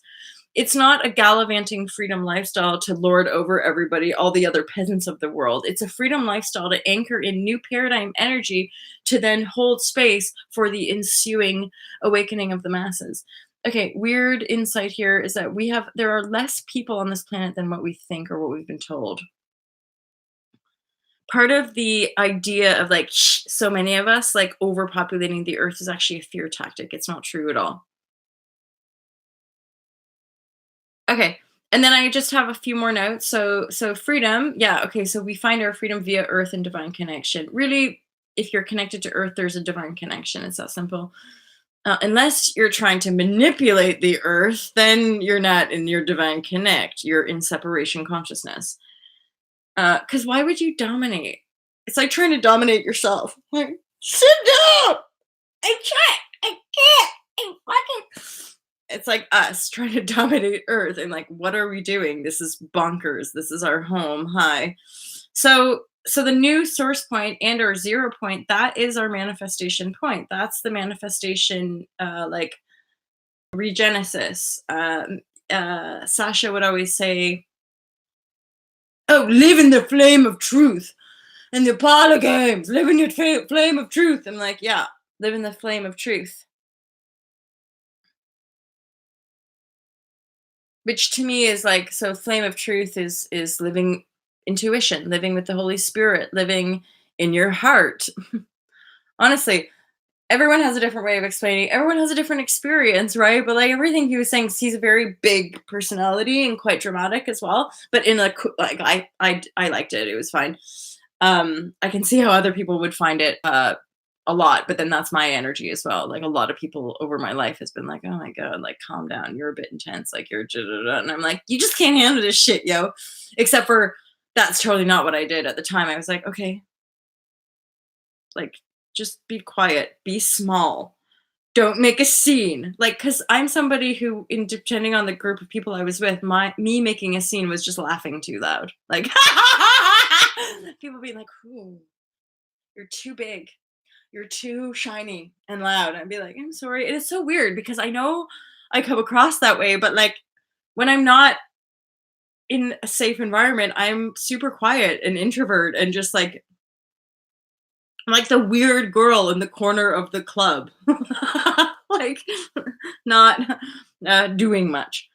It's not a gallivanting freedom lifestyle to lord over everybody, all the other peasants of the world. It's a freedom lifestyle to anchor in new paradigm energy to then hold space for the ensuing awakening of the masses. Okay, weird insight here is that there are less people on this planet than what we think or what we've been told. Part of the idea of like so many of us like overpopulating the earth is actually a fear tactic. It's not true at all. Okay. And then I just have a few more notes. So freedom, yeah, okay, so we find our freedom via earth and divine connection. Really, if you're connected to earth, there's a divine connection. It's that simple. Unless you're trying to manipulate the earth, then you're not in your divine connect. You're in separation consciousness. Because why would you dominate? It's like trying to dominate yourself. Like, sit down. I can't. I can't. I fucking. It's like us trying to dominate Earth, and like, what are we doing? This is bonkers. This is our home. Hi. So the new source point and our 0 point, that is our manifestation point. That's the manifestation, like regenesis. Sasha would always say, "Oh, live in the flame of truth." And the Apollo games, live in your flame of truth. I'm like, yeah, live in the flame of truth. Which to me is like, so flame of truth is living intuition, living with the Holy Spirit, living in your heart. Honestly, everyone has a different way of explaining. Everyone has a different experience, right? But like everything he was saying, he's a very big personality and quite dramatic as well. But in like I liked it. It was fine. I can see how other people would find it a lot, but then that's my energy as well. Like a lot of people over my life has been like, oh my God, like calm down. You're a bit intense. Like you're, and I'm like, you just can't handle this shit, yo. Except for that's totally not what I did at the time. I was like, okay, like just be quiet, be small. Don't make a scene. Like, because I'm somebody who, in depending on the group of people I was with, me making a scene was just laughing too loud. Like, people being like, "Ooh, you're too big. You're too shiny and loud." I'd be like, "I'm sorry." It is so weird because I know I come across that way, but like when I'm not in a safe environment, I'm super quiet and introvert and just like I'm like the weird girl in the corner of the club. Like not doing much.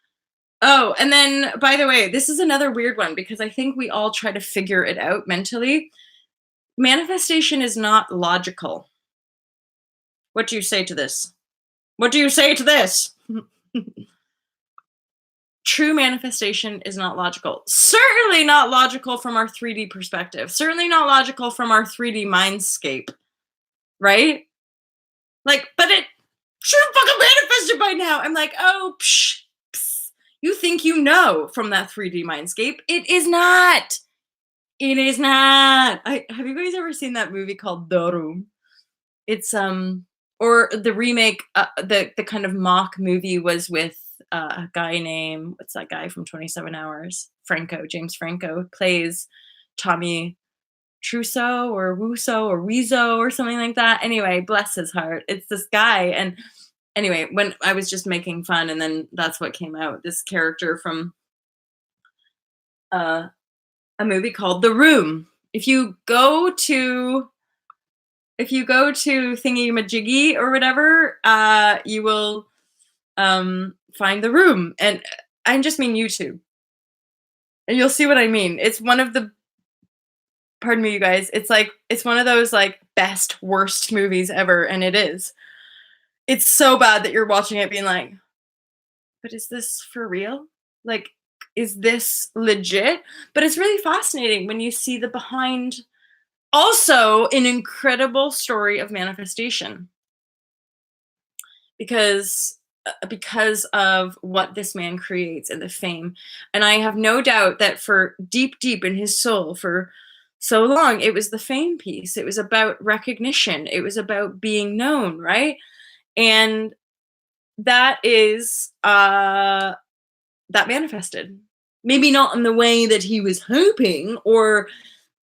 Oh, and then by the way, this is another weird one because I think we all try to figure it out mentally. Manifestation is not logical. What do you say to this? What do you say to this? True manifestation is not logical. Certainly not logical from our 3D perspective. Certainly not logical from our 3D mindscape, right? Like, but it should have fucking manifested by now. I'm like, oh, psh, psh. You think you know from that 3D mindscape. It is not. It is not. Have you guys ever seen that movie called The Room? It's or the remake, the kind of mock movie was with a guy named what's that guy from 27 Hours? Franco, James Franco plays Tommy Trusso or Wuso or Weezo or something like that. Anyway, bless his heart. It's this guy. And anyway, when I was just making fun, and then that's what came out. This character from uh, a movie called The Room. If you go to Thingy Majiggy or whatever, you will find The Room. And I just mean YouTube. And you'll see what I mean. It's one of the pardon me, you guys. It's one of those like best worst movies ever, and it is. It's so bad that you're watching it being like, but is this for real? Like, is this legit? But it's really fascinating when you see the behind. Also, an incredible story of manifestation because of what this man creates and the fame. And I have no doubt that for deep, deep in his soul, for so long, it was the fame piece. It was about recognition. It was about being known, right? And that is that manifested. Maybe not in the way that he was hoping or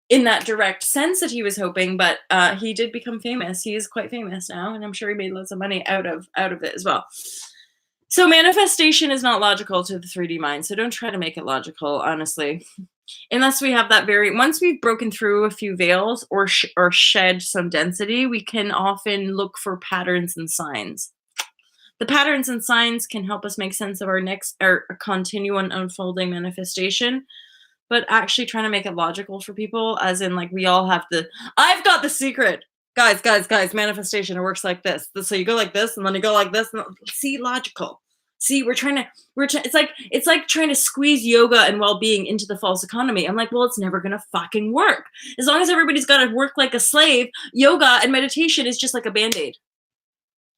in that direct sense that he was hoping, but he did become famous. He is quite famous now, and I'm sure he made lots of money out of it as well. So manifestation is not logical to the 3D mind. So don't try to make it logical, honestly. Unless we have that once we've broken through a few veils or shed some density, we can often look for patterns and signs. The patterns and signs can help us make sense of our continuum unfolding manifestation, but actually trying to make it logical for people, as in like we all have I've got the secret. Guys, manifestation, it works like this. So you go like this and then you go like this. And see, logical. See, it's like trying to squeeze yoga and well-being into the false economy. I'm like, well, it's never gonna fucking work. As long as everybody's gotta work like a slave, yoga and meditation is just like a band-aid.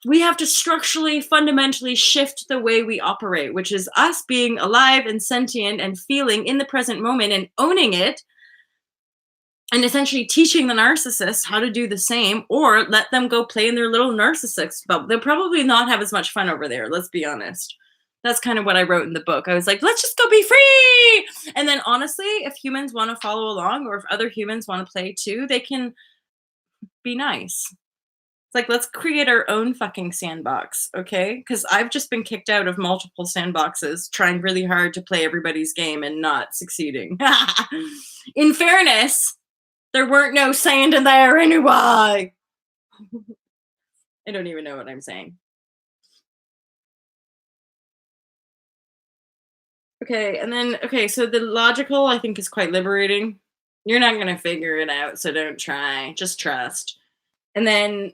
We have to structurally, fundamentally shift the way we operate, which is us being alive and sentient and feeling in the present moment and owning it, and essentially teaching the narcissists how to do the same, or let them go play in their little narcissist bubble. They'll probably not have as much fun over there, let's be honest. That's kind of what I wrote in the book. I was like, let's just go be free. And then honestly, if humans want to follow along, or if other humans want to play too, they can be nice. It's like, let's create our own fucking sandbox, okay? Because I've just been kicked out of multiple sandboxes trying really hard to play everybody's game and not succeeding. In fairness, there weren't no sand in there anyway. I don't even know what I'm saying. Okay, so the logical, I think, is quite liberating. You're not going to figure it out, so don't try. Just trust. And then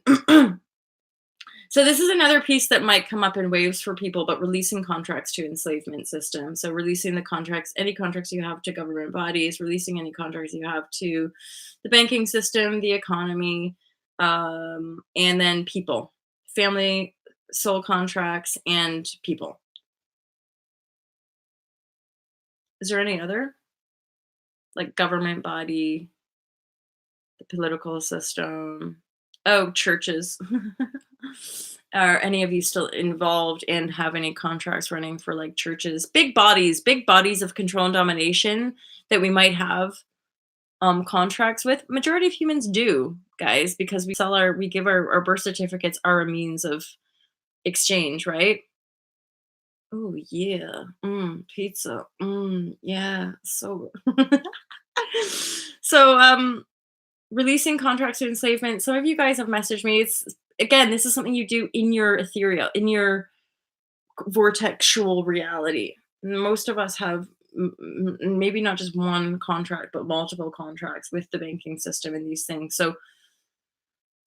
so this is another piece that might come up in waves for people, but releasing contracts to enslavement system. So releasing the contracts, any contracts you have to government bodies, releasing any contracts you have to the banking system, the economy, and then people, family, soul contracts, and people. Is there any other? Like government body, the political system. Oh, churches. Are any of you still involved and have any contracts running for like churches, big bodies of control and domination that we might have contracts with? Majority of humans do, guys, because we give our birth certificates are a means of exchange, right? Oh yeah. Pizza. Yeah. So so releasing contracts of enslavement. Some of you guys have messaged me. It's again, this is something you do in your ethereal, in your vortexual reality. Most of us have maybe not just one contract, but multiple contracts with the banking system and these things. So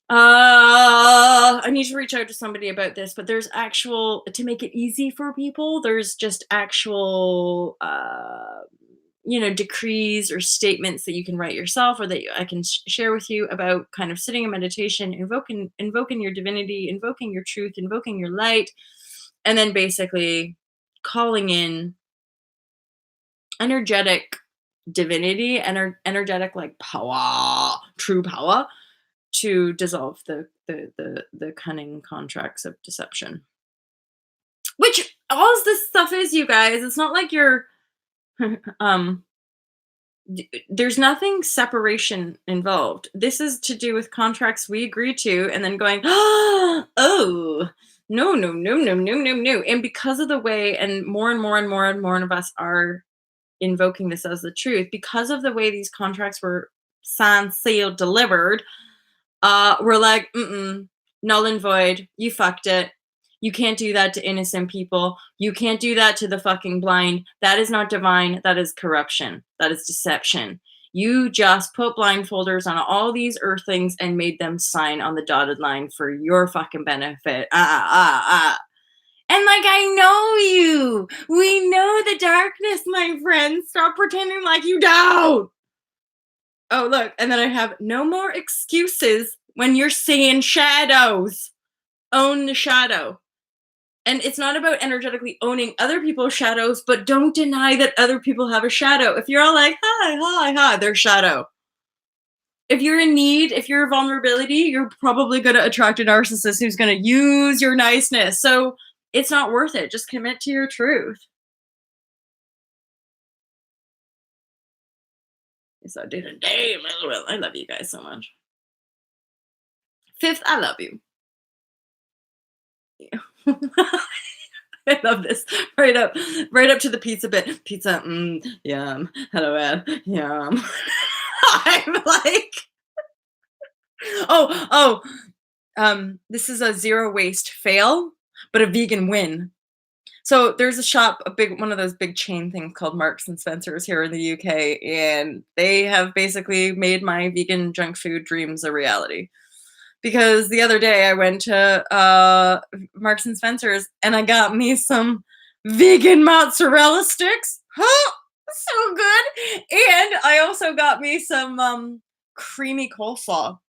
I need to reach out to somebody about this, but there's actual, to make it easy for people, there's just actual decrees or statements that you can write yourself, or that I can share with you about kind of sitting in meditation, invoking your divinity, invoking your truth, invoking your light, and then basically calling in energetic divinity, energetic like power, true power, to dissolve the cunning contracts of deception. Which all this stuff is, you guys. It's not like you're there's nothing separation involved. This is to do with contracts we agree to, and then going, oh, no, no, no, no, no, no, no. And because of the way, and more and more and more and more of us are invoking this as the truth, because of the way these contracts were signed, sealed, delivered, we're like, null and void. You fucked it. You can't do that to innocent people. You can't do that to the fucking blind. That is not divine. That is corruption. That is deception. You just put blindfolders on all these earthlings and made them sign on the dotted line for your fucking benefit. And like, I know you. We know the darkness, my friend. Stop pretending like you don't. Oh, look. And then I have no more excuses when you're seeing shadows. Own the shadow. And it's not about energetically owning other people's shadows, but don't deny that other people have a shadow. If you're all like, hi, their shadow. If you're in need, if you're a vulnerability, you're probably going to attract a narcissist who's going to use your niceness. So it's not worth it. Just commit to your truth. Yes, I did a damn. I love you guys so much. Fifth, I love you. Yeah. I love this. Right up to the pizza bit. Pizza, yum. Hello, Ed. Yum. I'm like, this is a zero waste fail, but a vegan win. So there's a shop, one of those big chain things called Marks and Spencer's here in the UK, and they have basically made my vegan junk food dreams a reality. Because the other day I went to Marks and Spencer's and I got me some vegan mozzarella sticks. Huh? So good. And I also got me some creamy coleslaw.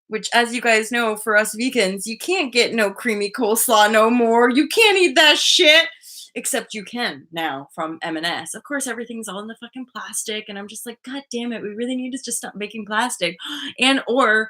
Which, as you guys know, for us vegans, you can't get no creamy coleslaw no more. You can't eat that shit. Except you can now from M&S. Of course, everything's all in the fucking plastic. And I'm just like, God damn it. We really need to just stop making plastic. Or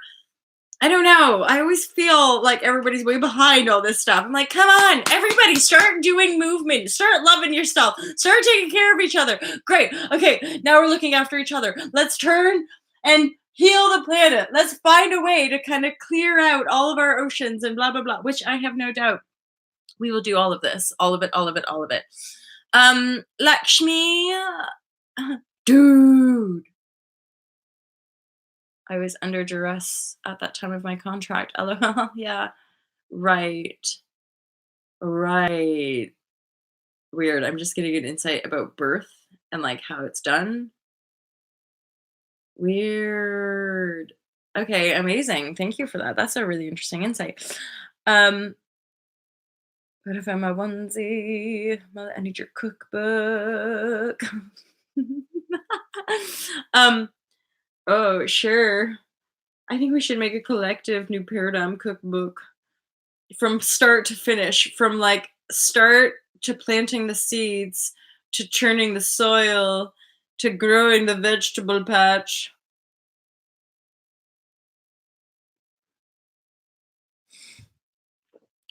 I don't know. I always feel like everybody's way behind all this stuff. I'm like, come on, everybody, start doing movement. Start loving yourself. Start taking care of each other. Great. Okay, now we're looking after each other. Let's turn and heal the planet. Let's find a way to kind of clear out all of our oceans and blah, blah, blah, which I have no doubt we will do all of this. All of it, all of it, all of it. Lakshmi, dude. I was under duress at that time of my contract. LOL. Yeah. Right. Right. Weird. I'm just getting an insight about birth and like how it's done. Weird. Okay, amazing. Thank you for that. That's a really interesting insight. What if I'm a onesie? Mother, I need your cookbook. Oh, sure. I think we should make a collective new paradigm cookbook from start to finish, from like start to planting the seeds, to churning the soil, to growing the vegetable patch.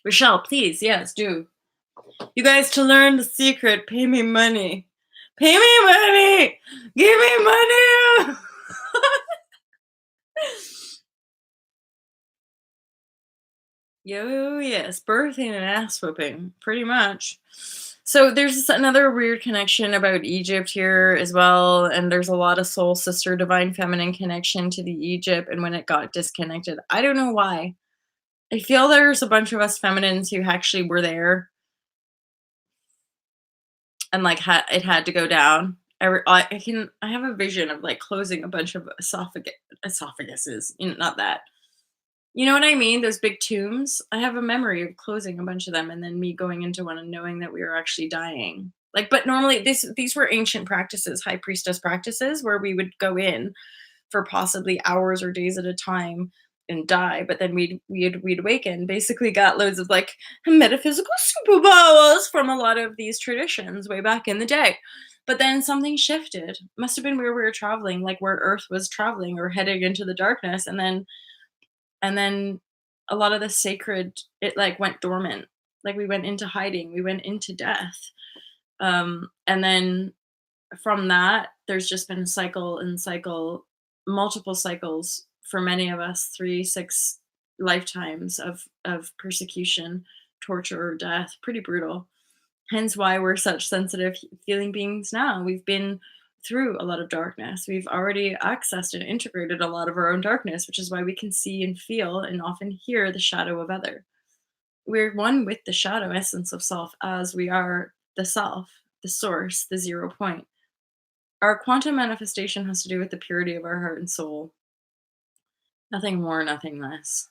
Rochelle, please, yes, do. You guys, to learn the secret, pay me money. Pay me money! Give me money! Yo, yes, birthing and ass whooping, pretty much. So there's another weird connection about Egypt here as well, and there's a lot of soul sister divine feminine connection to the Egypt, and when it got disconnected, I don't know why. I feel there's a bunch of us feminines who actually were there and like it had to go down. I have a vision of like closing a bunch of esophaguses, not that. You know what I mean? Those big tombs. I have a memory of closing a bunch of them and then me going into one and knowing that we were actually dying. Like, but normally these were ancient practices, high priestess practices, where we would go in for possibly hours or days at a time and die, but then we'd awaken. Basically, got loads of like metaphysical superpowers from a lot of these traditions way back in the day. But then something shifted. Must have been where we were traveling, like where Earth was traveling or heading into the darkness, and then a lot of the sacred, it like went dormant. Like we went into hiding, we went into death. And then from that, there's just been cycle and cycle, multiple cycles for many of us, 3, 6 lifetimes of persecution, torture, or death. Pretty brutal. Hence why we're such sensitive feeling beings now. We've been through a lot of darkness. We've already accessed and integrated a lot of our own darkness, which is why we can see and feel and often hear the shadow of other. We're one with the shadow essence of self as we are the self, the source, the 0 point. Our quantum manifestation has to do with the purity of our heart and soul. Nothing more, nothing less.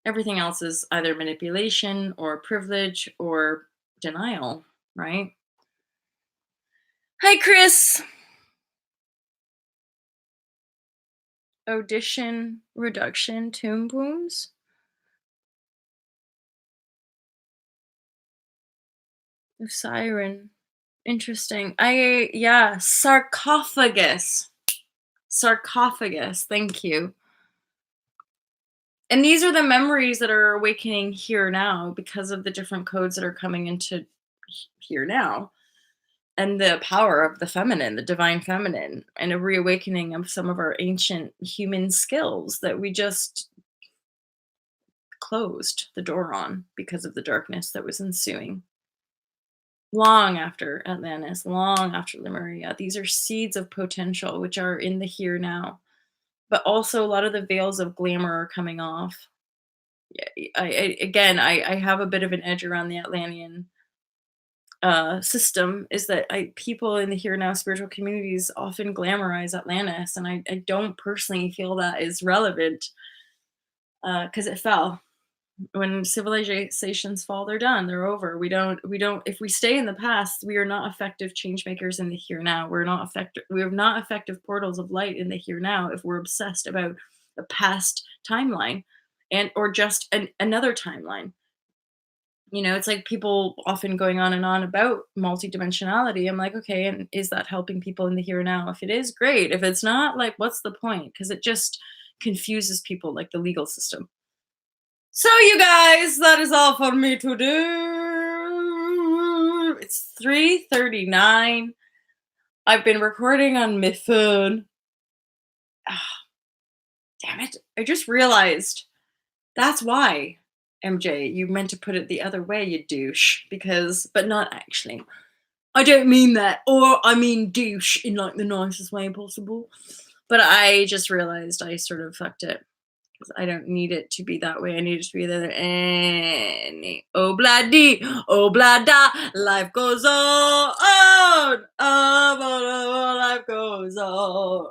Everything else is either manipulation or privilege or denial, right? Hi, Chris. Audition reduction tomb wounds. The siren. Interesting. Yeah, sarcophagus. Sarcophagus. Thank you. And these are the memories that are awakening here now because of the different codes that are coming into here now. And the power of the feminine, the divine feminine, and a reawakening of some of our ancient human skills that we just closed the door on because of the darkness that was ensuing. Long after Atlantis, long after Lemuria, these are seeds of potential which are in the here now. But also, a lot of the veils of glamour are coming off. I have a bit of an edge around the Atlantean system, is that people in the here now spiritual communities often glamorize Atlantis, and I don't personally feel that is relevant because it fell. When civilizations fall, they're done, they're over. We don't if we stay in the past, we are not effective change makers in the here now. We're not effective portals of light in the here now if we're obsessed about a past timeline and or just another timeline. It's like people often going on and on about multidimensionality. I'm like, okay, and is that helping people in the here and now? If it is, great. If it's not, like, what's the point? Because it just confuses people, like the legal system. So, you guys, that is all for me to do. It's 3:39. I've been recording on my phone. Ah, damn it. I just realized that's why, MJ, you meant to put it the other way, you douche. But not actually. I don't mean that. Or I mean douche in like the nicest way possible. But I just realized I sort of fucked it. I don't need it to be that way. I need it to be the other. Any obladi, oblada, life goes on. Life goes on.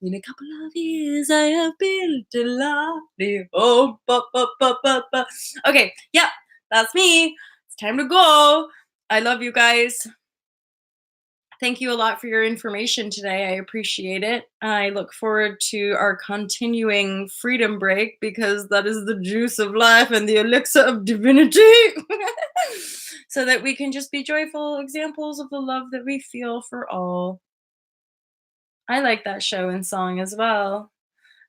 In a couple of years, I have built a life. Oh, okay, yeah, that's me. It's time to go. I love you guys. Thank you a lot for your information today. I appreciate it. I look forward to our continuing freedom break because that is the juice of life and the elixir of divinity. So that we can just be joyful examples of the love that we feel for all. I like that show and song as well.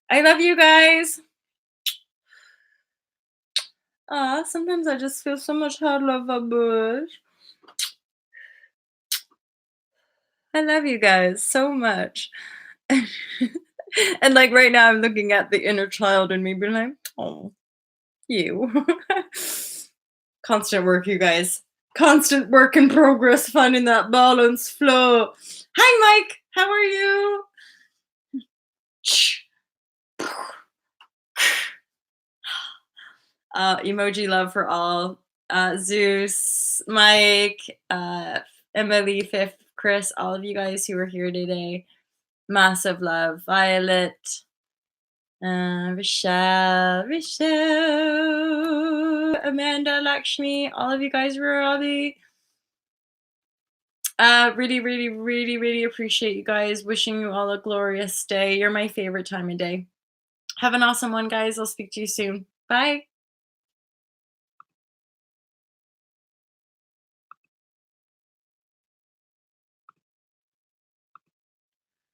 I love you guys. Sometimes I just feel so much hard love vibrashe. I love you guys so much. And, like, right now, I'm looking at the inner child in me being like, "Oh, you." Constant work, you guys. Constant work in progress, finding that balance, flow. Hi, Mike. How are you? Emoji love for all. Zeus, Mike, Emily, Fifth, Chris, all of you guys who are here today. Massive love. Violet, Rochelle, Amanda, Lakshmi, all of you guys, Robbie. Really, really, really, really appreciate you guys. Wishing you all a glorious day. You're my favorite time of day. Have an awesome one, guys. I'll speak to you soon. Bye.